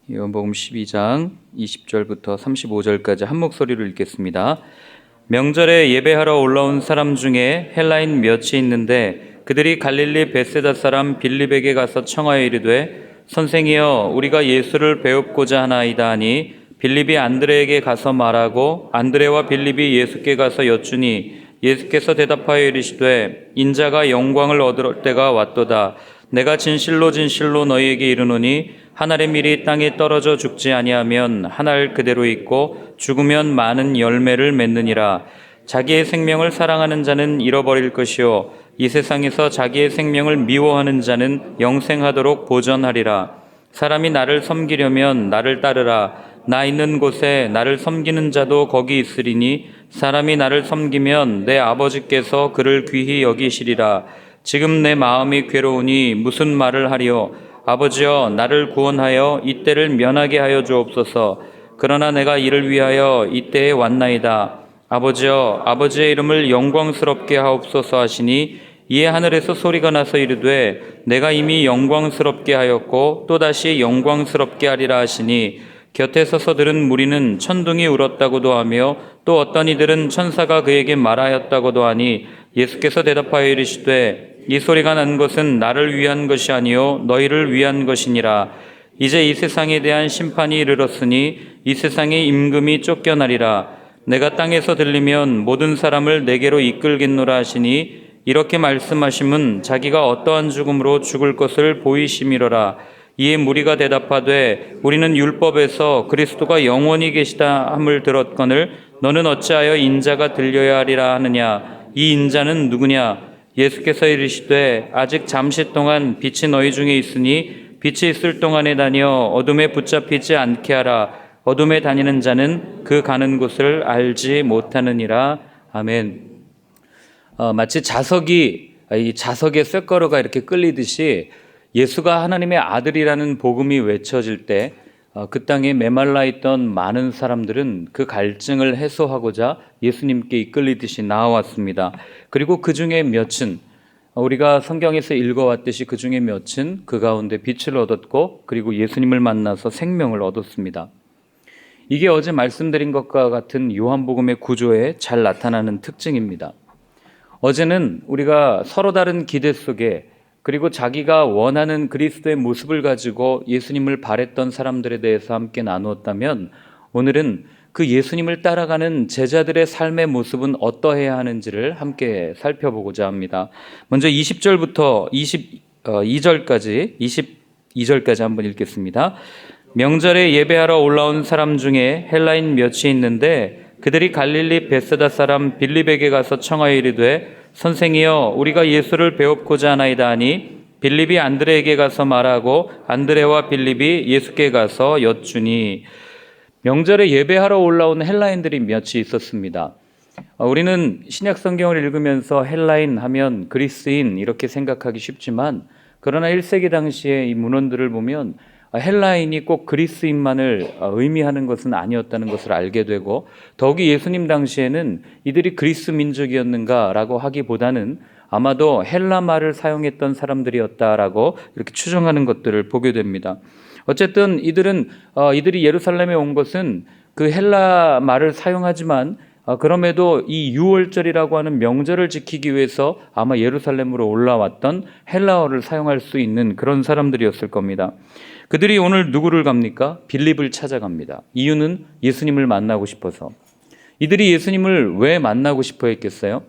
요한복음 12장 20절부터 35절까지 한 목소리로 읽겠습니다. 명절에 예배하러 올라온 사람 중에 헬라인 몇이 있는데 그들이 갈릴리 벳세다 사람 빌립에게 가서 청하여 이르되 선생이여 우리가 예수를 배웁고자 하나이다 하니 빌립이 안드레에게 가서 말하고 안드레와 빌립이 예수께 가서 여쭈니 예수께서 대답하여 이르시되 인자가 영광을 얻을 때가 왔도다. 내가 진실로 진실로 너희에게 이르노니 한 알의 밀이 땅에 떨어져 죽지 아니하면 한 알 그대로 있고 죽으면 많은 열매를 맺느니라. 자기의 생명을 사랑하는 자는 잃어버릴 것이요 이 세상에서 자기의 생명을 미워하는 자는 영생하도록 보전하리라. 사람이 나를 섬기려면 나를 따르라. 나 있는 곳에 나를 섬기는 자도 거기 있으리니 사람이 나를 섬기면 내 아버지께서 그를 귀히 여기시리라. 지금 내 마음이 괴로우니 무슨 말을 하리요? 아버지여 나를 구원하여 이때를 면하게 하여 주옵소서. 그러나 내가 이를 위하여 이때에 왔나이다. 아버지여 아버지의 이름을 영광스럽게 하옵소서 하시니 이에 하늘에서 소리가 나서 이르되 내가 이미 영광스럽게 하였고 또다시 영광스럽게 하리라 하시니 곁에 서서 들은 무리는 천둥이 울었다고도 하며 또 어떤 이들은 천사가 그에게 말하였다고도 하니 예수께서 대답하여 이르시되 이 소리가 난 것은 나를 위한 것이 아니요 너희를 위한 것이니라. 이제 이 세상에 대한 심판이 이르렀으니 이 세상의 임금이 쫓겨나리라. 내가 땅에서 들리면 모든 사람을 내게로 이끌겠노라 하시니 이렇게 말씀하심은 자기가 어떠한 죽음으로 죽을 것을 보이심이로라. 이에 무리가 대답하되 우리는 율법에서 그리스도가 영원히 계시다 함을 들었거늘 너는 어찌하여 인자가 들려야 하리라 하느냐. 이 인자는 누구냐. 예수께서 이르시되 아직 잠시 동안 빛이 너희 중에 있으니 빛이 있을 동안에 다니어 어둠에 붙잡히지 않게 하라. 어둠에 다니는 자는 그 가는 곳을 알지 못하느니라. 아멘. 마치 이 자석에 쇳가루가 이렇게 끌리듯이 예수가 하나님의 아들이라는 복음이 외쳐질 때 그 땅에 메말라 있던 많은 사람들은 그 갈증을 해소하고자 예수님께 이끌리듯이 나아왔습니다. 그리고 그 중에 몇은 우리가 성경에서 읽어왔듯이 그 중에 몇은 그 가운데 빛을 얻었고 그리고 예수님을 만나서 생명을 얻었습니다. 이게 어제 말씀드린 것과 같은 요한복음의 구조에 잘 나타나는 특징입니다. 어제는 우리가 서로 다른 기대 속에 그리고 자기가 원하는 그리스도의 모습을 가지고 예수님을 바랬던 사람들에 대해서 함께 나누었다면 오늘은 그 예수님을 따라가는 제자들의 삶의 모습은 어떠해야 하는지를 함께 살펴보고자 합니다. 먼저 20절부터 22절까지 한번 읽겠습니다. 명절에 예배하러 올라온 사람 중에 헬라인 몇이 있는데 그들이 갈릴리 벳세다 사람 빌립에게 가서 청하여 이르되 선생이여 우리가 예수를 배웁고자 하나이다 하니 빌립이 안드레에게 가서 말하고 안드레와 빌립이 예수께 가서 여쭈니. 명절에 예배하러 올라온 헬라인들이 몇이 있었습니다. 우리는 신약 성경을 읽으면서 헬라인 하면 그리스인 이렇게 생각하기 쉽지만 그러나 1세기 당시의 이 문헌들을 보면 헬라인이 꼭 그리스인만을 의미하는 것은 아니었다는 것을 알게 되고 더욱이 예수님 당시에는 이들이 그리스 민족이었는가라고 하기보다는 아마도 헬라 말을 사용했던 사람들이었다라고 이렇게 추정하는 것들을 보게 됩니다. 어쨌든 이들이 예루살렘에 온 것은 그 헬라 말을 사용하지만 그럼에도 이 유월절이라고 하는 명절을 지키기 위해서 아마 예루살렘으로 올라왔던 헬라어를 사용할 수 있는 그런 사람들이었을 겁니다. 그들이 오늘 누구를 갑니까? 빌립을 찾아갑니다. 이유는 예수님을 만나고 싶어서. 이들이 예수님을 왜 만나고 싶어 했겠어요?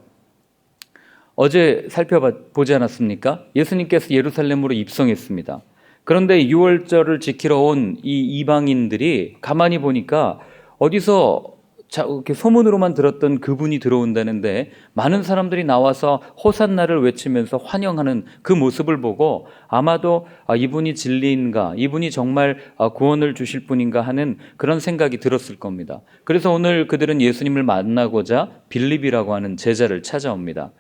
어제 살펴보지 않았습니까? 예수님께서 예루살렘으로 입성했습니다. 그런데 유월절을 지키러 온 이 이방인들이 가만히 보니까 어디서 이렇게 소문으로만 들었던 그분이 들어온다는데 많은 사람들이 나와서 호산나를 외치면서 환영하는 그 모습을 보고 아마도 이분이 진리인가, 이분이 정말 구원을 주실 분인가 하는 그런 생각이 들었을 겁니다. 그래서 오늘 그들은 예수님을 만나고자 빌립이라고 하는 제자를 찾아옵니다.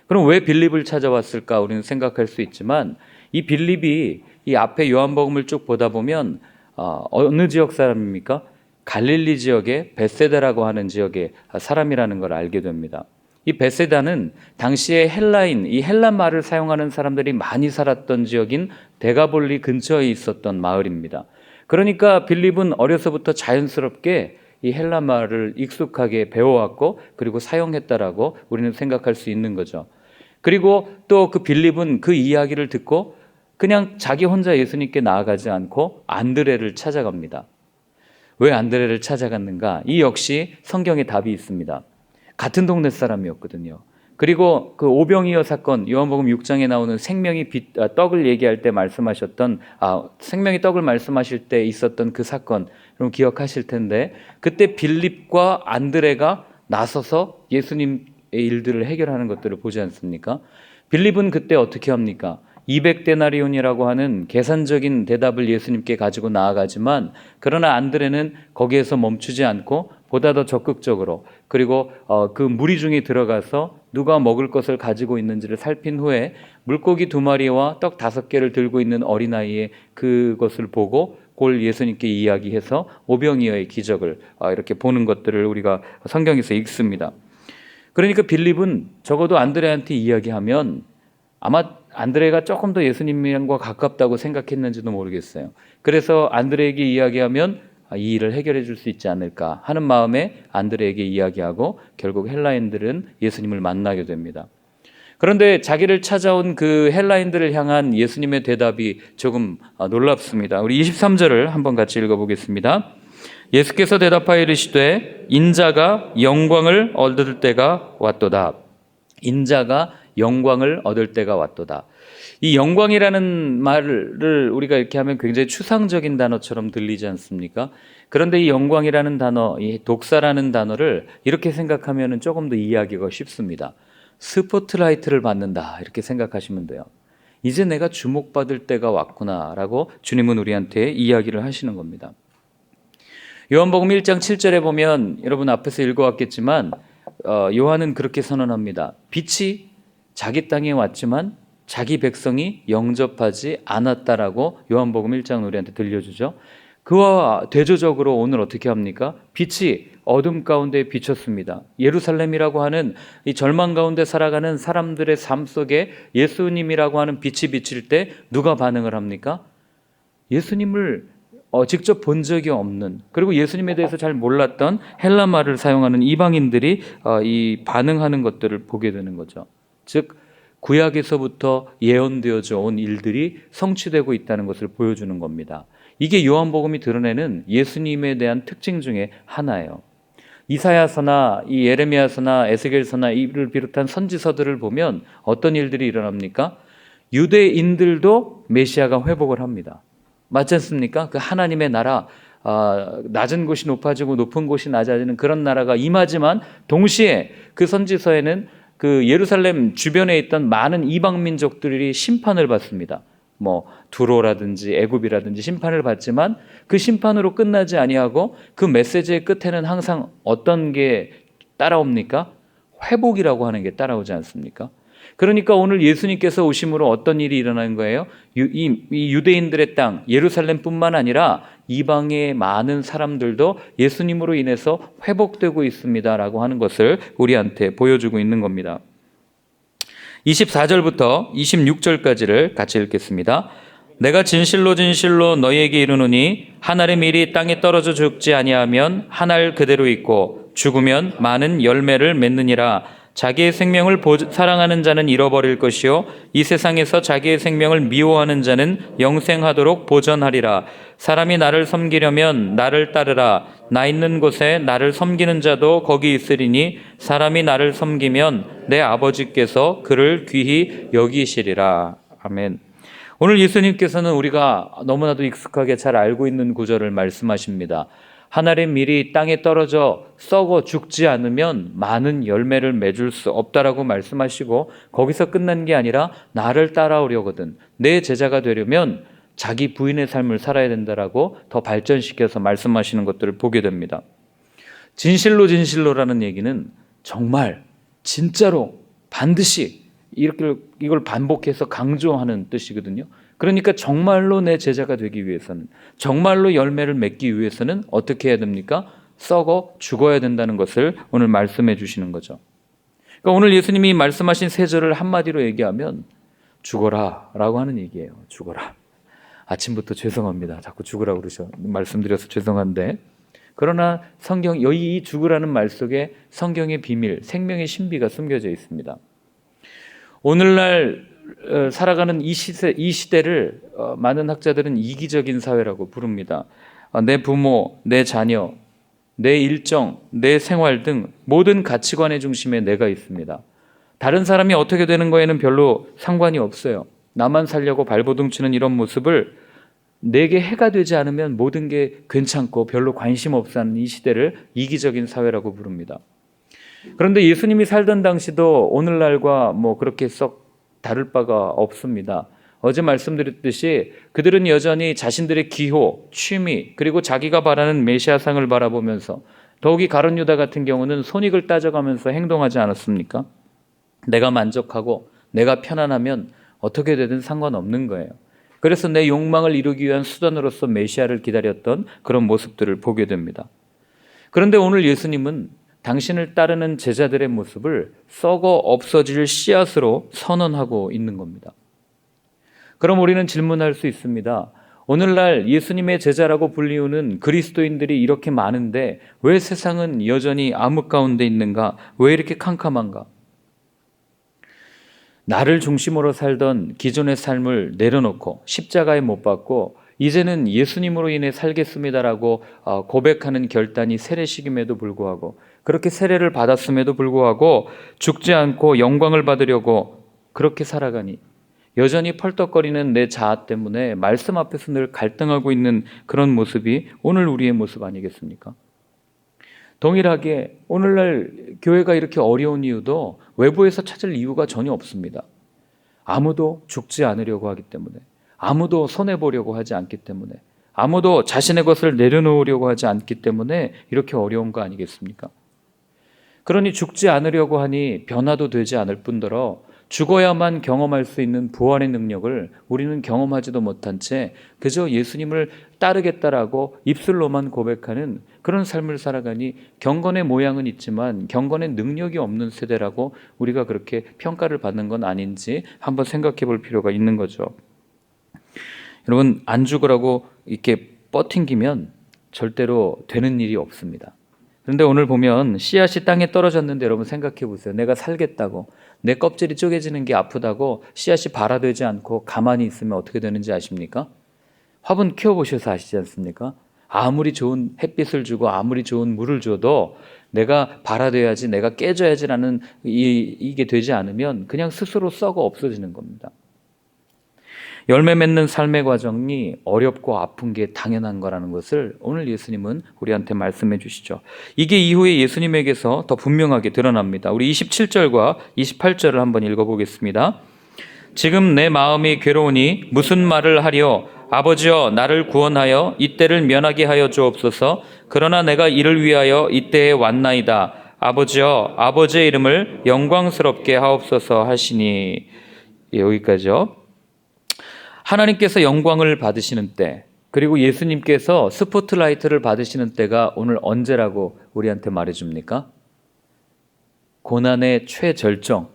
그럼 왜 빌립을 찾아왔을까 우리는 생각할 수 있지만 이 빌립이 이 앞에 요한복음을 쭉 보다 보면 어느 지역 사람입니까? 갈릴리 지역의 벳세다라고 하는 지역의 사람이라는 걸 알게 됩니다. 이 벳세다는 당시에 이 헬라 말을 사용하는 사람들이 많이 살았던 지역인 데가볼리 근처에 있었던 마을입니다. 그러니까 빌립은 어려서부터 자연스럽게 이 헬라 말을 익숙하게 배워왔고 그리고 사용했다라고 우리는 생각할 수 있는 거죠. 그리고 또 그 빌립은 그 이야기를 듣고 그냥 자기 혼자 예수님께 나아가지 않고 안드레를 찾아갑니다. 왜 안드레를 찾아갔는가? 이 역시 성경에 답이 있습니다. 같은 동네 사람이었거든요. 그리고 그 오병이어 사건, 요한복음 6장에 나오는 떡을 얘기할 때 말씀하셨던, 생명의 떡을 말씀하실 때 있었던 그 사건, 여러분 기억하실 텐데, 그때 빌립과 안드레가 나서서 예수님의 일들을 해결하는 것들을 보지 않습니까? 빌립은 그때 어떻게 합니까? 200데나리온이라고 하는 계산적인 대답을 예수님께 가지고 나아가지만, 그러나 안드레는 거기에서 멈추지 않고 보다 더 적극적으로, 그리고 그 무리 중에 들어가서 누가 먹을 것을 가지고 있는지를 살핀 후에 물고기 2마리와 떡 5개를 들고 있는 어린아이의 그것을 보고 그걸 예수님께 이야기해서 오병이어의 기적을 이렇게 보는 것들을 우리가 성경에서 읽습니다. 그러니까 빌립은 적어도 안드레한테 이야기하면 아마 안드레가 조금 더 예수님과 가깝다고 생각했는지도 모르겠어요. 그래서 안드레에게 이야기하면 이 일을 해결해 줄 수 있지 않을까 하는 마음에 안드레에게 이야기하고 결국 헬라인들은 예수님을 만나게 됩니다. 그런데 자기를 찾아온 그 헬라인들을 향한 예수님의 대답이 조금 놀랍습니다. 우리 23절을 한번 같이 읽어보겠습니다. 예수께서 대답하여 이르시되 인자가 영광을 얻을 때가 왔도다. 인자가 영광을 얻을 때가 왔도다. 이 영광이라는 말을 우리가 이렇게 하면 굉장히 추상적인 단어처럼 들리지 않습니까? 그런데 이 영광이라는 단어, 이 독사라는 단어를 이렇게 생각하면 조금 더 이해하기가 쉽습니다. 스포트라이트를 받는다 이렇게 생각하시면 돼요. 이제 내가 주목받을 때가 왔구나라고 주님은 우리한테 이야기를 하시는 겁니다. 요한복음 1장 7절에 보면 여러분 앞에서 읽어왔겠지만 요한은 그렇게 선언합니다. 빛이 자기 땅에 왔지만 자기 백성이 영접하지 않았다라고 요한복음 1장 우리한테 들려주죠. 그와 대조적으로 오늘 어떻게 합니까? 빛이 어둠 가운데 비쳤습니다. 예루살렘이라고 하는 이 절망 가운데 살아가는 사람들의 삶 속에 예수님이라고 하는 빛이 비칠 때 누가 반응을 합니까? 예수님을 직접 본 적이 없는, 그리고 예수님에 대해서 잘 몰랐던 헬라 말을 사용하는 이방인들이 이 반응하는 것들을 보게 되는 거죠. 즉 구약에서부터 예언되어져 온 일들이 성취되고 있다는 것을 보여주는 겁니다. 이게 요한복음이 드러내는 예수님에 대한 특징 중에 하나예요. 이사야서나 이 예레미야서나 에스겔서나 이를 비롯한 선지서들을 보면 어떤 일들이 일어납니까? 유대인들도 메시아가 회복을 합니다. 맞지 않습니까? 그 하나님의 나라, 낮은 곳이 높아지고 높은 곳이 낮아지는 그런 나라가 임하지만 동시에 그 선지서에는 그 예루살렘 주변에 있던 많은 이방 민족들이 심판을 받습니다. 뭐 두로라든지 애굽이라든지 심판을 받지만 그 심판으로 끝나지 아니하고 그 메시지의 끝에는 항상 어떤 게 따라옵니까? 회복이라고 하는 게 따라오지 않습니까? 그러니까 오늘 예수님께서 오심으로 어떤 일이 일어나는 거예요? 이 유대인들의 땅 예루살렘뿐만 아니라 이방의 많은 사람들도 예수님으로 인해서 회복되고 있습니다라고 하는 것을 우리한테 보여주고 있는 겁니다. 24절부터 26절까지를 같이 읽겠습니다. 내가 진실로 진실로 너희에게 이르노니 한 알의 밀이 땅에 떨어져 죽지 아니하면 한 알 그대로 있고 죽으면 많은 열매를 맺느니라. 자기의 생명을 사랑하는 자는 잃어버릴 것이요 이 세상에서 자기의 생명을 미워하는 자는 영생하도록 보전하리라. 사람이 나를 섬기려면 나를 따르라. 나 있는 곳에 나를 섬기는 자도 거기 있으리니 사람이 나를 섬기면 내 아버지께서 그를 귀히 여기시리라. 아멘. 오늘 예수님께서는 우리가 너무나도 익숙하게 잘 알고 있는 구절을 말씀하십니다. 한 알의 밀이 땅에 떨어져 썩어 죽지 않으면 많은 열매를 맺을 수 없다라고 말씀하시고 거기서 끝난 게 아니라 나를 따라오려거든 내 제자가 되려면 자기 부인의 삶을 살아야 된다라고 더 발전시켜서 말씀하시는 것들을 보게 됩니다. 진실로 진실로라는 얘기는 정말 진짜로 반드시 이걸 반복해서 강조하는 뜻이거든요. 그러니까 정말로 내 제자가 되기 위해서는, 정말로 열매를 맺기 위해서는 어떻게 해야 됩니까? 썩어 죽어야 된다는 것을 오늘 말씀해 주시는 거죠. 그러니까 오늘 예수님이 말씀하신 세 절을 한마디로 얘기하면 죽어라 라고 하는 얘기예요. 죽어라. 아침부터 죄송합니다. 자꾸 죽으라고 말씀드려서 죄송한데, 그러나 성경, 이 죽으라는 말 속에 성경의 비밀, 생명의 신비가 숨겨져 있습니다. 오늘날 살아가는 이 시대를 많은 학자들은 이기적인 사회라고 부릅니다. 내 부모, 내 자녀, 내 일정, 내 생활 등 모든 가치관의 중심에 내가 있습니다. 다른 사람이 어떻게 되는 거에는 별로 상관이 없어요. 나만 살려고 발버둥 치는 이런 모습을 내게 해가 되지 않으면 모든 게 괜찮고 별로 관심 없어 하는 이 시대를 이기적인 사회라고 부릅니다. 그런데 예수님이 살던 당시도 오늘날과 그렇게 썩 다를 바가 없습니다. 어제 말씀드렸듯이 그들은 여전히 자신들의 기호, 취미, 그리고 자기가 바라는 메시아상을 바라보면서, 더욱이 가룟 유다 같은 경우는 손익을 따져가면서 행동하지 않았습니까? 내가 만족하고 내가 편안하면 어떻게 되든 상관없는 거예요. 그래서 내 욕망을 이루기 위한 수단으로서 메시아를 기다렸던 그런 모습들을 보게 됩니다. 그런데 오늘 예수님은 당신을 따르는 제자들의 모습을 썩어 없어질 씨앗으로 선언하고 있는 겁니다. 그럼 우리는 질문할 수 있습니다. 오늘날 예수님의 제자라고 불리우는 그리스도인들이 이렇게 많은데 왜 세상은 여전히 암흑 가운데 있는가? 왜 이렇게 캄캄한가? 나를 중심으로 살던 기존의 삶을 내려놓고 십자가에 못 박고 이제는 예수님으로 인해 살겠습니다라고 고백하는 결단이 세례식임에도 불구하고, 그렇게 세례를 받았음에도 불구하고 죽지 않고 영광을 받으려고 그렇게 살아가니 여전히 펄떡거리는 내 자아 때문에 말씀 앞에서 늘 갈등하고 있는 그런 모습이 오늘 우리의 모습 아니겠습니까? 동일하게 오늘날 교회가 이렇게 어려운 이유도 외부에서 찾을 이유가 전혀 없습니다. 아무도 죽지 않으려고 하기 때문에, 아무도 손해보려고 하지 않기 때문에, 아무도 자신의 것을 내려놓으려고 하지 않기 때문에 이렇게 어려운 거 아니겠습니까? 그러니 죽지 않으려고 하니 변화도 되지 않을 뿐더러 죽어야만 경험할 수 있는 부활의 능력을 우리는 경험하지도 못한 채 그저 예수님을 따르겠다라고 입술로만 고백하는 그런 삶을 살아가니 경건의 모양은 있지만 경건의 능력이 없는 세대라고 우리가 그렇게 평가를 받는 건 아닌지 한번 생각해 볼 필요가 있는 거죠. 여러분, 안 죽으라고 이렇게 뻗팅기면 절대로 되는 일이 없습니다. 그런데 오늘 보면 씨앗이 땅에 떨어졌는데 여러분 생각해 보세요. 내가 살겠다고, 내 껍질이 쪼개지는 게 아프다고 씨앗이 발아되지 않고 가만히 있으면 어떻게 되는지 아십니까? 화분 키워보셔서 아시지 않습니까? 아무리 좋은 햇빛을 주고 아무리 좋은 물을 줘도 내가 발아돼야지, 내가 깨져야지라는 이게 되지 않으면 그냥 스스로 썩어 없어지는 겁니다. 열매 맺는 삶의 과정이 어렵고 아픈 게 당연한 거라는 것을 오늘 예수님은 우리한테 말씀해 주시죠. 이게 이후에 예수님에게서 더 분명하게 드러납니다. 우리 27절과 28절을 한번 읽어보겠습니다. 지금 내 마음이 괴로우니 무슨 말을 하리요? 아버지여, 나를 구원하여 이때를 면하게 하여 주옵소서. 그러나 내가 이를 위하여 이때에 왔나이다. 아버지여, 아버지의 이름을 영광스럽게 하옵소서 하시니. 여기까지요. 하나님께서 영광을 받으시는 때, 그리고 예수님께서 스포트라이트를 받으시는 때가 오늘 언제라고 우리한테 말해줍니까? 고난의 최절정,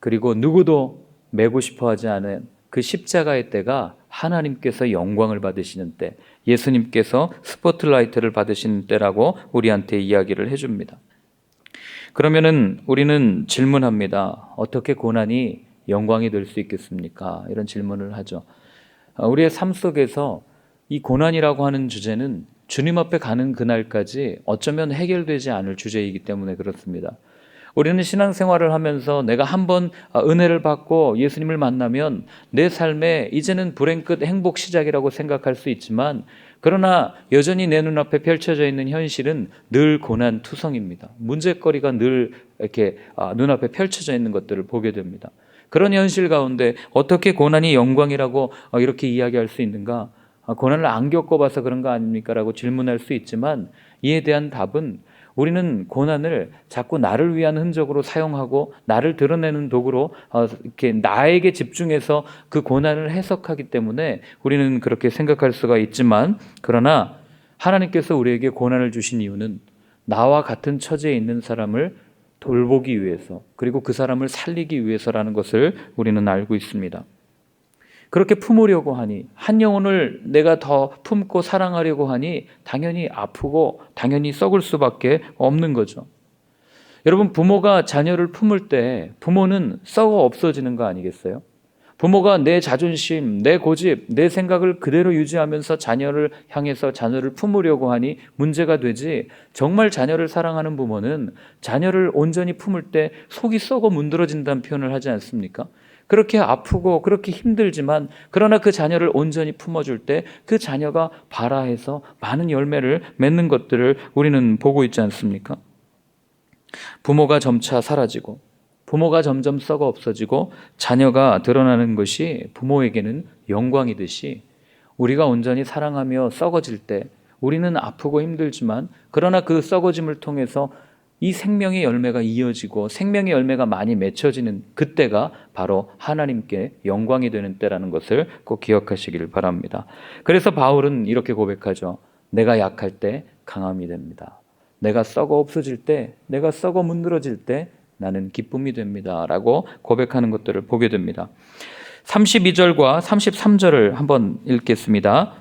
그리고 누구도 메고 싶어하지 않은 그 십자가의 때가 하나님께서 영광을 받으시는 때, 예수님께서 스포트라이트를 받으시는 때라고 우리한테 이야기를 해줍니다. 그러면은 우리는 질문합니다. 어떻게 고난이 영광이 될 수 있겠습니까? 이런 질문을 하죠. 우리의 삶 속에서 이 고난이라고 하는 주제는 주님 앞에 가는 그날까지 어쩌면 해결되지 않을 주제이기 때문에 그렇습니다. 우리는 신앙생활을 하면서 내가 한번 은혜를 받고 예수님을 만나면 내 삶에 이제는 불행 끝 행복 시작이라고 생각할 수 있지만, 그러나 여전히 내 눈앞에 펼쳐져 있는 현실은 늘 고난투성입니다. 문제거리가 늘 이렇게 눈앞에 펼쳐져 있는 것들을 보게 됩니다. 그런 현실 가운데 어떻게 고난이 영광이라고 이렇게 이야기할 수 있는가? 고난을 안 겪어봐서 그런 거 아닙니까? 라고 질문할 수 있지만, 이에 대한 답은 우리는 고난을 자꾸 나를 위한 흔적으로 사용하고 나를 드러내는 도구로 이렇게 나에게 집중해서 그 고난을 해석하기 때문에 우리는 그렇게 생각할 수가 있지만, 그러나 하나님께서 우리에게 고난을 주신 이유는 나와 같은 처지에 있는 사람을 돌보기 위해서, 그리고 그 사람을 살리기 위해서라는 것을 우리는 알고 있습니다. 그렇게 품으려고 하니, 한 영혼을 내가 더 품고 사랑하려고 하니 당연히 아프고 당연히 썩을 수밖에 없는 거죠. 여러분, 부모가 자녀를 품을 때 부모는 썩어 없어지는 거 아니겠어요? 부모가 내 자존심, 내 고집, 내 생각을 그대로 유지하면서 자녀를 향해서 자녀를 품으려고 하니 문제가 되지, 정말 자녀를 사랑하는 부모는 자녀를 온전히 품을 때 속이 썩어 문드러진다는 표현을 하지 않습니까? 그렇게 아프고 그렇게 힘들지만 그러나 그 자녀를 온전히 품어줄 때 그 자녀가 발아해서 많은 열매를 맺는 것들을 우리는 보고 있지 않습니까? 부모가 점차 사라지고 부모가 점점 썩어 없어지고 자녀가 드러나는 것이 부모에게는 영광이듯이, 우리가 온전히 사랑하며 썩어질 때 우리는 아프고 힘들지만 그러나 그 썩어짐을 통해서 이 생명의 열매가 이어지고 생명의 열매가 많이 맺혀지는 그때가 바로 하나님께 영광이 되는 때라는 것을 꼭 기억하시길 바랍니다. 그래서 바울은 이렇게 고백하죠. 내가 약할 때 강함이 됩니다. 내가 썩어 없어질 때, 내가 썩어 문드러질 때 나는 기쁨이 됩니다 라고 고백하는 것들을 보게 됩니다. 32절과 33절을 한번 읽겠습니다.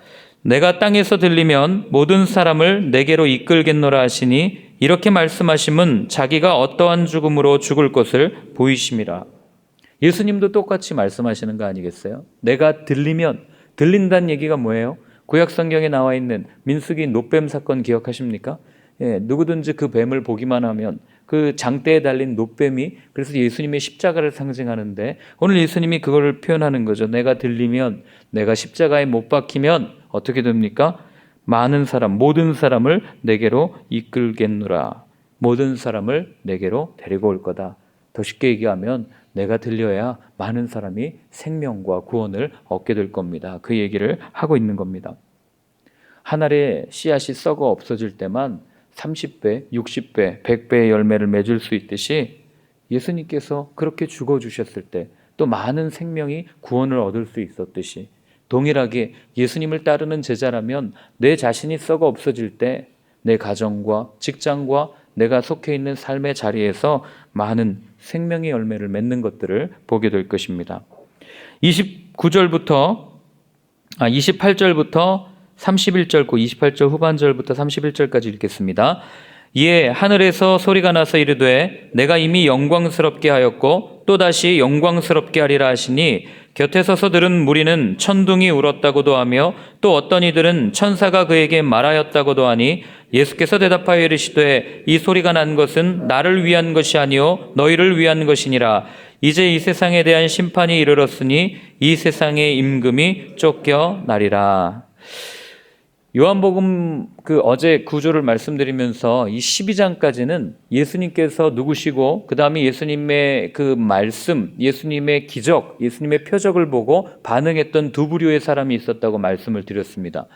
내가 땅에서 들리면 모든 사람을 내게로 이끌겠노라 하시니 이렇게 말씀하심은 자기가 어떠한 죽음으로 죽을 것을 보이심이라. 예수님도 똑같이 말씀하시는 거 아니겠어요? 내가 들리면, 들린다는 얘기가 뭐예요? 구약 성경에 나와 있는 민수기 놋뱀 사건 기억하십니까? 누구든지 그 뱀을 보기만 하면 그 장대에 달린 놋뱀이, 그래서 예수님의 십자가를 상징하는데 오늘 예수님이 그거를 표현하는 거죠. 내가 들리면, 내가 십자가에 못 박히면 어떻게 됩니까? 많은 사람, 모든 사람을 내게로 이끌겠노라. 모든 사람을 내게로 데리고 올 거다. 더 쉽게 얘기하면 내가 들려야 많은 사람이 생명과 구원을 얻게 될 겁니다. 그 얘기를 하고 있는 겁니다. 한 알의 씨앗이 썩어 없어질 때만 30배, 60배, 100배의 열매를 맺을 수 있듯이 예수님께서 그렇게 죽어주셨을 때 또 많은 생명이 구원을 얻을 수 있었듯이, 동일하게 예수님을 따르는 제자라면 내 자신이 썩어 없어질 때 내 가정과 직장과 내가 속해 있는 삶의 자리에서 많은 생명의 열매를 맺는 것들을 보게 될 것입니다. 28절부터 31절, 28절 후반절부터 31절까지 읽겠습니다. 이에 하늘에서 소리가 나서 이르되 내가 이미 영광스럽게 하였고 또다시 영광스럽게 하리라 하시니 곁에 서서 들은 무리는 천둥이 울었다고도 하며 또 어떤 이들은 천사가 그에게 말하였다고도 하니 예수께서 대답하여 이르시되 이 소리가 난 것은 나를 위한 것이 아니요 너희를 위한 것이니라. 이제 이 세상에 대한 심판이 이르렀으니 이 세상의 임금이 쫓겨나리라. 요한복음 어제 구조를 말씀드리면서 이 12장까지는 예수님께서 누구시고 그 다음에 예수님의 그 말씀, 예수님의 기적, 예수님의 표적을 보고 반응했던 두 부류의 사람이 있었다고 말씀을 드렸습니다.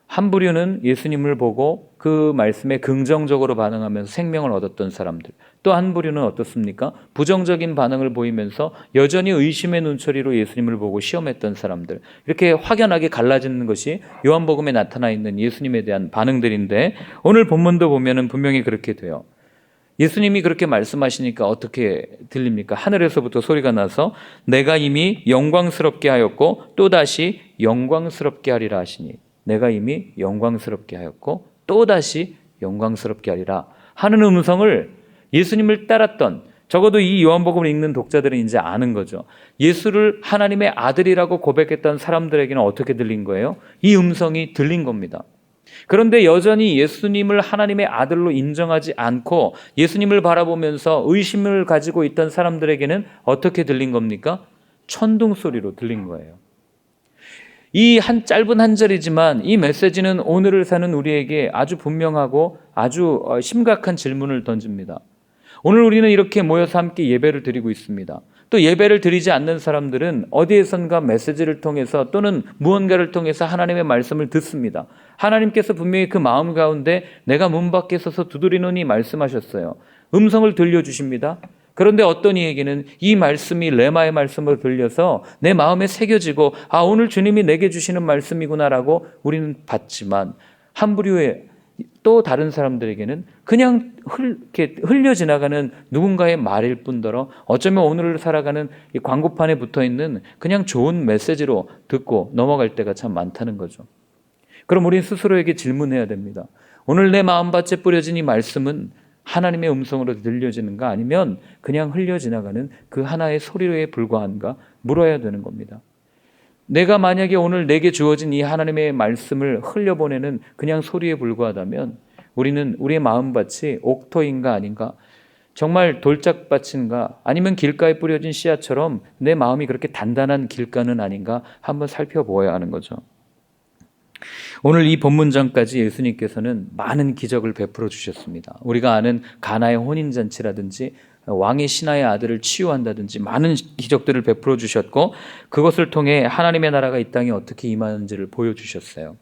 한 부류는 예수님을 보고 그 말씀에 긍정적으로 반응하면서 생명을 얻었던 사람들, 또 한 부류는 어떻습니까? 부정적인 반응을 보이면서 여전히 의심의 눈초리로 예수님을 보고 시험했던 사람들, 이렇게 확연하게 갈라지는 것이 요한복음에 나타나 있는 예수님에 대한 반응들인데, 오늘 본문도 보면은 분명히 그렇게 돼요. 예수님이 그렇게 말씀하시니까 어떻게 들립니까? 하늘에서부터 소리가 나서 내가 이미 영광스럽게 하였고 또다시 영광스럽게 하리라 하시니, 내가 이미 영광스럽게 하였고 또다시 영광스럽게 하리라 하는 음성을 예수님을 따랐던, 적어도 이 요한복음을 읽는 독자들은 이제 아는 거죠. 예수를 하나님의 아들이라고 고백했던 사람들에게는 어떻게 들린 거예요? 이 음성이 들린 겁니다. 그런데 여전히 예수님을 하나님의 아들로 인정하지 않고 예수님을 바라보면서 의심을 가지고 있던 사람들에게는 어떻게 들린 겁니까? 천둥 소리로 들린 거예요. 이 짧은 한 절이지만 이 메시지는 오늘을 사는 우리에게 아주 분명하고 아주 심각한 질문을 던집니다. 오늘 우리는 이렇게 모여서 함께 예배를 드리고 있습니다. 또 예배를 드리지 않는 사람들은 어디에선가 메시지를 통해서 또는 무언가를 통해서 하나님의 말씀을 듣습니다. 하나님께서 분명히 그 마음 가운데 내가 문 밖에 서서 두드리노니 말씀하셨어요. 음성을 들려주십니다. 그런데 어떤 이에게는 이 말씀이 레마의 말씀으로 들려서 내 마음에 새겨지고 오늘 주님이 내게 주시는 말씀이구나라고 우리는 받지만, 한 부류의 또 다른 사람들에게는 그냥 이렇게 흘려 지나가는 누군가의 말일 뿐더러 어쩌면 오늘을 살아가는 이 광고판에 붙어있는 그냥 좋은 메시지로 듣고 넘어갈 때가 참 많다는 거죠. 그럼 우리는 스스로에게 질문해야 됩니다. 오늘 내 마음밭에 뿌려진 이 말씀은 하나님의 음성으로 들려지는가, 아니면 그냥 흘려 지나가는 그 하나의 소리에 불과한가 물어야 되는 겁니다. 내가 만약에 오늘 내게 주어진 이 하나님의 말씀을 흘려보내는 그냥 소리에 불과하다면 우리는 우리의 마음밭이 옥토인가 아닌가, 정말 돌짝밭인가, 아니면 길가에 뿌려진 씨앗처럼 내 마음이 그렇게 단단한 길가는 아닌가 한번 살펴보아야 하는 거죠. 오늘 이 본문장까지 예수님께서는 많은 기적을 베풀어 주셨습니다. 우리가 아는 가나의 혼인잔치라든지 왕의 신하의 아들을 치유한다든지 많은 기적들을 베풀어 주셨고, 그것을 통해 하나님의 나라가 이 땅에 어떻게 임하는지를 보여주셨어요.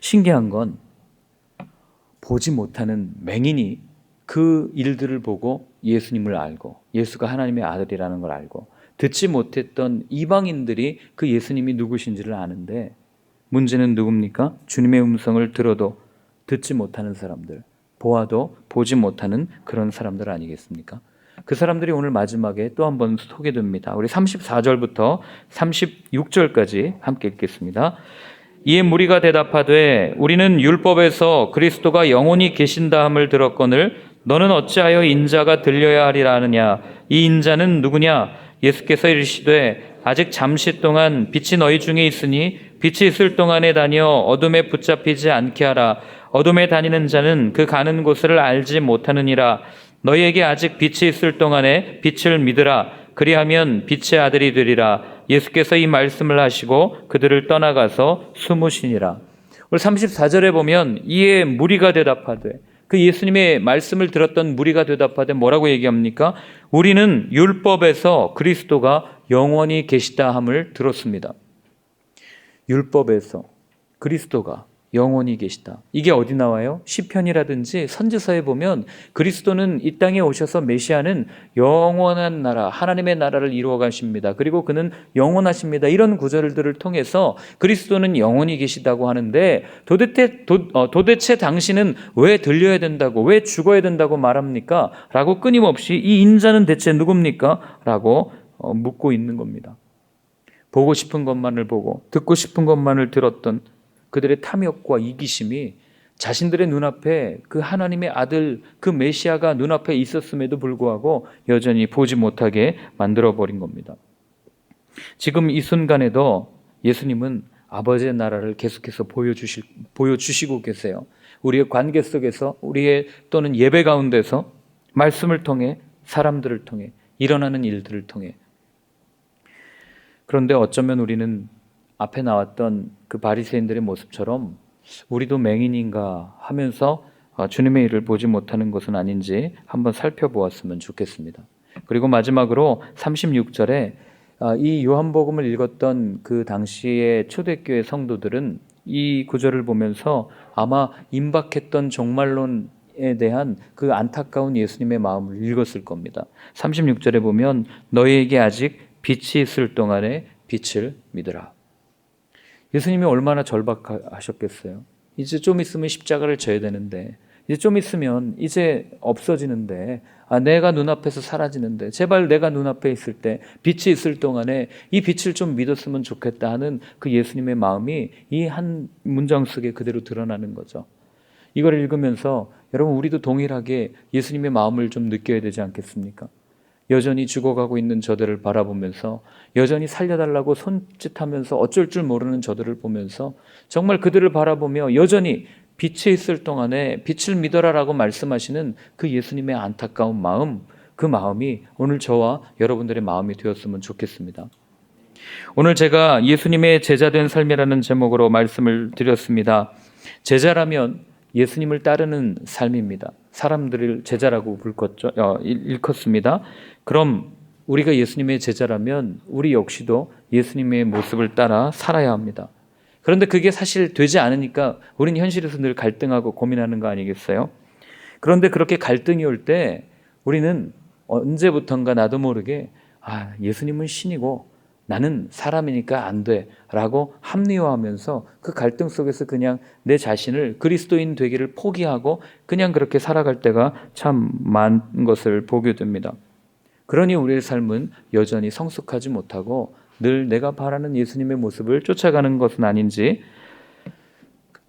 신기한 건 보지 못하는 맹인이 그 일들을 보고 예수님을 알고 예수가 하나님의 아들이라는 걸 알고, 듣지 못했던 이방인들이 그 예수님이 누구신지를 아는데, 문제는 누굽니까? 주님의 음성을 들어도 듣지 못하는 사람들, 보아도 보지 못하는 그런 사람들 아니겠습니까? 그 사람들이 오늘 마지막에 또 한 번 소개됩니다. 우리 34절부터 36절까지 함께 읽겠습니다. 이에 무리가 대답하되 우리는 율법에서 그리스도가 영원히 계신다 함을 들었거늘 너는 어찌하여 인자가 들려야 하리라 하느냐? 이 인자는 누구냐? 예수께서 이르시되 아직 잠시 동안 빛이 너희 중에 있으니 빛이 있을 동안에 다녀 어둠에 붙잡히지 않게 하라. 어둠에 다니는 자는 그 가는 곳을 알지 못하느니라. 너희에게 아직 빛이 있을 동안에 빛을 믿으라. 그리하면 빛의 아들이 되리라. 예수께서 이 말씀을 하시고 그들을 떠나가서 숨으시니라. 오늘 34절에 보면 이에 무리가 대답하되, 그 예수님의 말씀을 들었던 무리가 대답하되 뭐라고 얘기합니까? 우리는 율법에서 그리스도가 영원히 계시다 함을 들었습니다. 율법에서 그리스도가 영원히 계시다. 이게 어디 나와요? 시편이라든지 선지서에 보면 그리스도는 이 땅에 오셔서 메시아는 영원한 나라, 하나님의 나라를 이루어 가십니다. 그리고 그는 영원하십니다. 이런 구절들을 통해서 그리스도는 영원히 계시다고 하는데, 도대체 당신은 왜 들려야 된다고, 왜 죽어야 된다고 말합니까? 라고 끊임없이 이 인자는 대체 누굽니까? 라고 묻고 있는 겁니다. 보고 싶은 것만을 보고 듣고 싶은 것만을 들었던 그들의 탐욕과 이기심이 자신들의 눈앞에 그 하나님의 아들, 그 메시아가 눈앞에 있었음에도 불구하고 여전히 보지 못하게 만들어버린 겁니다. 지금 이 순간에도 예수님은 아버지의 나라를 계속해서 보여주시고 계세요. 우리의 관계 속에서, 우리의 또는 예배 가운데서, 말씀을 통해, 사람들을 통해, 일어나는 일들을 통해. 그런데 어쩌면 우리는 앞에 나왔던 그 바리새인들의 모습처럼 우리도 맹인인가 하면서 주님의 일을 보지 못하는 것은 아닌지 한번 살펴보았으면 좋겠습니다. 그리고 마지막으로 36절에 이 요한복음을 읽었던 그 당시의 초대교회 성도들은 이 구절을 보면서 아마 임박했던 종말론에 대한 그 안타까운 예수님의 마음을 읽었을 겁니다. 36절에 보면 너희에게 아직 빛이 있을 동안에 빛을 믿으라. 예수님이 얼마나 절박하셨겠어요. 이제 좀 있으면 십자가를 져야 되는데, 이제 좀 있으면 이제 없어지는데, 내가 눈앞에서 사라지는데, 제발 내가 눈앞에 있을 때 빛이 있을 동안에 이 빛을 좀 믿었으면 좋겠다 하는 그 예수님의 마음이 이 한 문장 속에 그대로 드러나는 거죠. 이걸 읽으면서 여러분, 우리도 동일하게 예수님의 마음을 좀 느껴야 되지 않겠습니까? 여전히 죽어가고 있는 저들을 바라보면서, 여전히 살려달라고 손짓하면서 어쩔 줄 모르는 저들을 보면서, 정말 그들을 바라보며 여전히 빛이 있을 동안에 빛을 믿어라라고 말씀하시는 그 예수님의 안타까운 마음, 그 마음이 오늘 저와 여러분들의 마음이 되었으면 좋겠습니다. 오늘 제가 예수님의 제자된 삶이라는 제목으로 말씀을 드렸습니다. 제자라면 예수님을 따르는 삶입니다. 사람들을 제자라고 일컫습니다. 그럼 우리가 예수님의 제자라면 우리 역시도 예수님의 모습을 따라 살아야 합니다. 그런데 그게 사실 되지 않으니까 우리는 현실에서 늘 갈등하고 고민하는 거 아니겠어요? 그런데 그렇게 갈등이 올 때 우리는 언제부턴가 나도 모르게 예수님은 신이고 나는 사람이니까 안 돼라고 합리화하면서 그 갈등 속에서 그냥 내 자신을 그리스도인 되기를 포기하고 그냥 그렇게 살아갈 때가 참 많은 것을 보게 됩니다. 그러니 우리의 삶은 여전히 성숙하지 못하고 늘 내가 바라는 예수님의 모습을 쫓아가는 것은 아닌지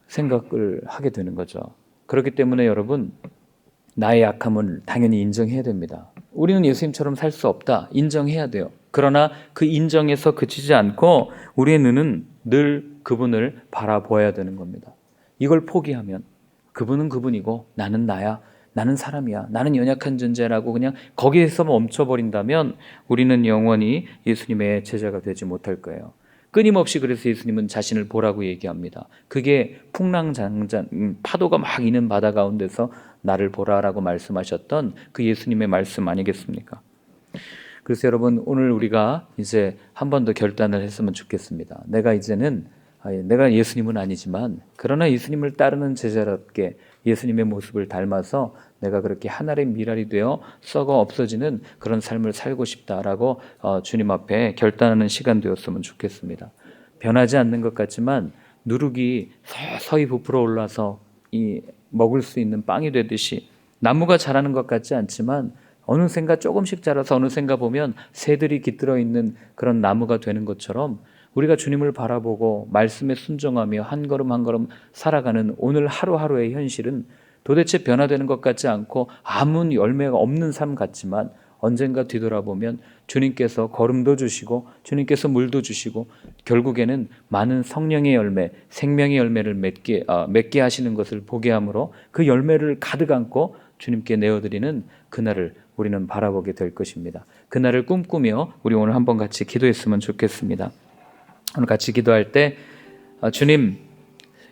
생각을 하게 되는 거죠. 그렇기 때문에 여러분, 나의 약함을 당연히 인정해야 됩니다. 우리는 예수님처럼 살 수 없다, 인정해야 돼요. 그러나 그 인정에서 그치지 않고 우리의 눈은 늘 그분을 바라보아야 되는 겁니다. 이걸 포기하면 그분은 그분이고 나는 나야, 나는 사람이야, 나는 연약한 존재라고 그냥 거기에서 멈춰버린다면 우리는 영원히 예수님의 제자가 되지 못할 거예요. 끊임없이 그래서 예수님은 자신을 보라고 얘기합니다. 그게 풍랑장장 파도가 막 이는 바다 가운데서 나를 보라라고 말씀하셨던 그 예수님의 말씀 아니겠습니까? 그래서 여러분, 오늘 우리가 이제 한 번 더 결단을 했으면 좋겠습니다. 내가 이제는 내가 예수님은 아니지만 그러나 예수님을 따르는 제자답게 예수님의 모습을 닮아서 내가 그렇게 하늘의 미랄이 되어 썩어 없어지는 그런 삶을 살고 싶다라고 주님 앞에 결단하는 시간 되었으면 좋겠습니다. 변하지 않는 것 같지만 누룩이 서서히 부풀어 올라서 이 먹을 수 있는 빵이 되듯이 나무가 자라는 것 같지 않지만 어느샌가 조금씩 자라서 어느샌가 보면 새들이 깃들어 있는 그런 나무가 되는 것처럼 우리가 주님을 바라보고 말씀에 순종하며 한 걸음 한 걸음 살아가는 오늘 하루하루의 현실은 도대체 변화되는 것 같지 않고 아무 열매가 없는 삶 같지만 언젠가 뒤돌아보면 주님께서 걸음도 주시고 주님께서 물도 주시고 결국에는 많은 성령의 열매, 생명의 열매를 맺게 하시는 것을 보게 하므로 그 열매를 가득 안고 주님께 내어드리는 그날을 우리는 바라보게 될 것입니다. 그날을 꿈꾸며 우리 오늘 한번 같이 기도했으면 좋겠습니다. 오늘 같이 기도할 때 주님,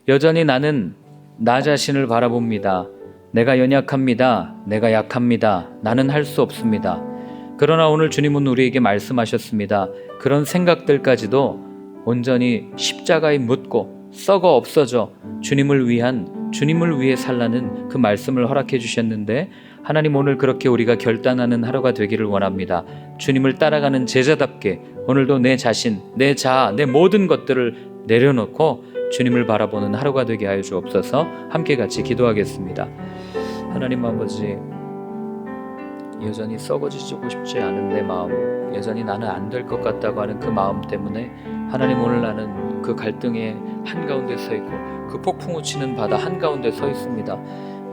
여전히 나는 나 자신을 바라봅니다. 내가 연약합니다. 내가 약합니다. 나는 할 수 없습니다. 그러나 오늘 주님은 우리에게 말씀하셨습니다. 그런 생각들까지도 온전히 십자가에 묻고 썩어 없어져 주님을 위해 살라는 그 말씀을 허락해 주셨는데 하나님, 오늘 그렇게 우리가 결단하는 하루가 되기를 원합니다. 주님을 따라가는 제자답게 오늘도 내 자신, 내 자아, 내 모든 것들을 내려놓고 주님을 바라보는 하루가 되게 하여 주옵소서. 함께 같이 기도하겠습니다. 하나님 아버지, 여전히 썩어지고 싶지 않은 내 마음, 여전히 나는 안 될 것 같다고 하는 그 마음 때문에 하나님, 오늘 나는 그 갈등의 한가운데 서 있고 그 폭풍우 치는 바다 한가운데 서 있습니다.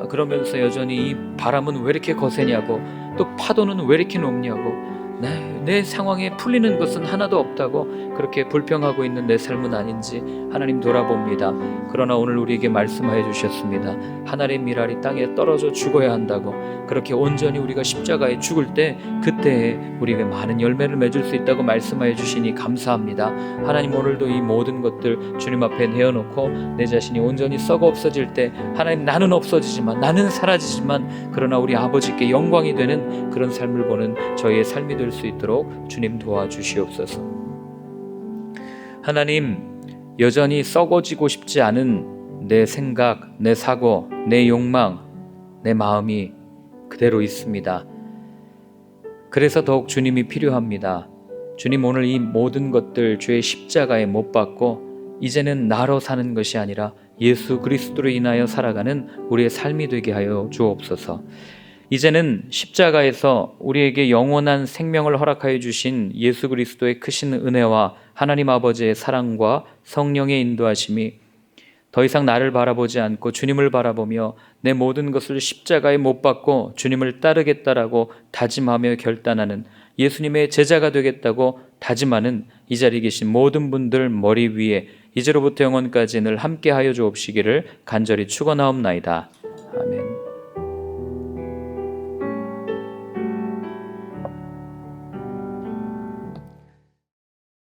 그러면서 여전히 이 바람은 왜 이렇게 거세냐고, 또 파도는 왜 이렇게 높냐고, 내 상황에 풀리는 것은 하나도 없다고 그렇게 불평하고 있는 내 삶은 아닌지 하나님 돌아봅니다. 그러나 오늘 우리에게 말씀하여 주셨습니다. 하늘의 미랄이 땅에 떨어져 죽어야 한다고. 그렇게 온전히 우리가 십자가에 죽을 때 그때에 우리에게 많은 열매를 맺을 수 있다고 말씀하여 주시니 감사합니다. 하나님, 오늘도 이 모든 것들 주님 앞에 내어놓고 내 자신이 온전히 썩어 없어질 때 하나님, 나는 없어지지만, 나는 사라지지만 그러나 우리 아버지께 영광이 되는 그런 삶을 보는 저희의 삶이 될 수 있도록 주님 도와주시옵소서. 하나님, 여전히 썩어지고 싶지 않은 내 생각, 내 사고, 내 욕망, 내 마음이 그대로 있습니다. 그래서 더욱 주님이 필요합니다. 주님, 오늘 이 모든 것들 주의 십자가에 못 박고 이제는 나로 사는 것이 아니라 예수 그리스도로 인하여 살아가는 우리의 삶이 되게 하여 주옵소서. 이제는 십자가에서 우리에게 영원한 생명을 허락하여 주신 예수 그리스도의 크신 은혜와 하나님 아버지의 사랑과 성령의 인도하심이 더 이상 나를 바라보지 않고 주님을 바라보며 내 모든 것을 십자가에 못 박고 주님을 따르겠다라고 다짐하며 결단하는 예수님의 제자가 되겠다고 다짐하는 이 자리에 계신 모든 분들 머리 위에 이제로부터 영원까지 늘 함께하여 주옵시기를 간절히 축원하옵나이다.